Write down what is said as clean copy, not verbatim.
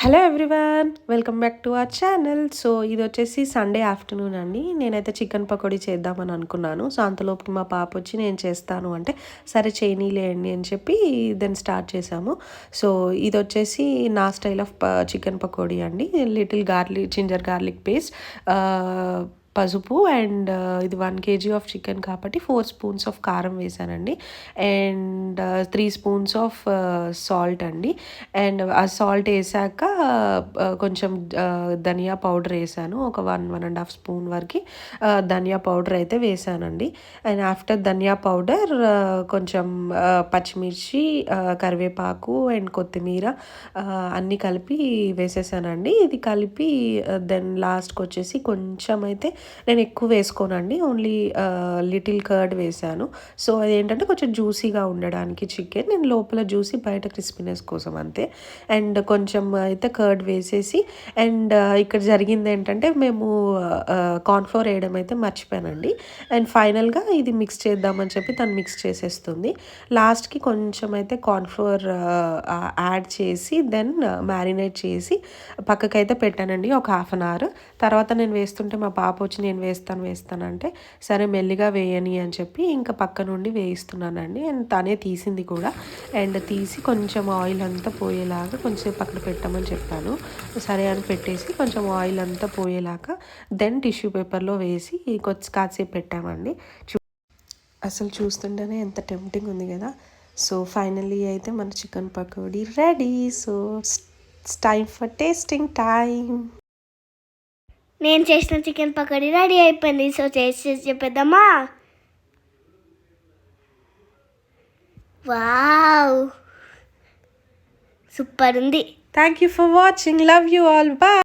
Hello everyone, welcome back to our channel. So ఇది వచ్చేసి Sunday afternoon అండి. నేనైతే చికెన్ పకోడీ చేద్దామని అనుకున్నాను. సో అంతలోపు మా పాప వచ్చి నేను చేస్తాను అంటే సరే చేయనీలేండి అని చెప్పి దెన్ స్టార్ట్ చేసాము. సో ఇది వచ్చేసి నా స్టైల్ ఆఫ్ చికెన్ పకోడీ అండి. Little garlic ginger garlic paste, పసుపు అండ్ ఇది 1 kg ఆఫ్ చికెన్ కాబట్టి 4 స్పూన్స్ ఆఫ్ కారం వేసానండి. అండ్ 3 స్పూన్స్ ఆఫ్ సాల్ట్ అండి. అండ్ ఆ సాల్ట్ వేసాక కొంచెం ధనియా పౌడర్ వేసాను. ఒక 1.5 స్పూన్ వరకు ధనియా పౌడర్ అయితే వేసానండి. అండ్ ఆఫ్టర్ ధనియా పౌడర్ కొంచెం పచ్చిమిర్చి, కరివేపాకు అండ్ కొత్తిమీర అన్నీ కలిపి వేసేసానండి. ఇది కలిపి దెన్ లాస్ట్కి వచ్చేసి కొంచెం అయితే నేను ఎక్కువ వేసుకోనండి, ఓన్లీ లిటిల్ కర్డ్ వేసాను. సో అదేంటంటే కొంచెం జ్యూసీగా ఉండడానికి చికెన్, నేను లోపల జ్యూసీ బయట క్రిస్పీనెస్ కోసం అంతే. అండ్ కొంచెం అయితే కర్డ్ వేసేసి అండ్ ఇక్కడ జరిగింది ఏంటంటే మేము కార్న్ఫ్లోర్ వేయడం అయితే మర్చిపోయానండి. అండ్ ఫైనల్గా ఇది మిక్స్ చేద్దామని చెప్పి తను మిక్స్ చేసేస్తుంది. లాస్ట్కి కొంచెం అయితే కార్న్ఫ్లోర్ యాడ్ చేసి దెన్ మ్యారినేట్ చేసి పక్కకైతే పెట్టానండి ఒక 1/2 hour. తర్వాత నేను వేస్తుంటే మా పాప వచ్చి నేను వేస్తానంటే సరే మెల్లిగా వేయని అని చెప్పి ఇంకా పక్క నుండి వేయిస్తున్నానండి. అండ్ తనే తీసింది కూడా. అండ్ తీసి కొంచెం ఆయిల్ అంతా పోయేలాగా కొంచెం పక్కన పెట్టమని చెప్పాను. సరే అని పెట్టేసి కొంచెం ఆయిల్ అంతా పోయేలాగా దెన్ టిష్యూ పేపర్లో వేసి కాసేపు పెట్టామండి. అసలు చూస్తుంటేనే ఎంత టెంప్టింగ్ ఉంది కదా. సో ఫైనల్లీ అయితే మన chicken pakodi ready. So it's time for tasting time. నేను చేసిన చికెన్ పకోడీ రెడీ అయిపోయింది. సో చేసి చెప్పేద్దామా? వావ్, సూపర్ ఉంది. Thank you for watching. Love you all. Bye.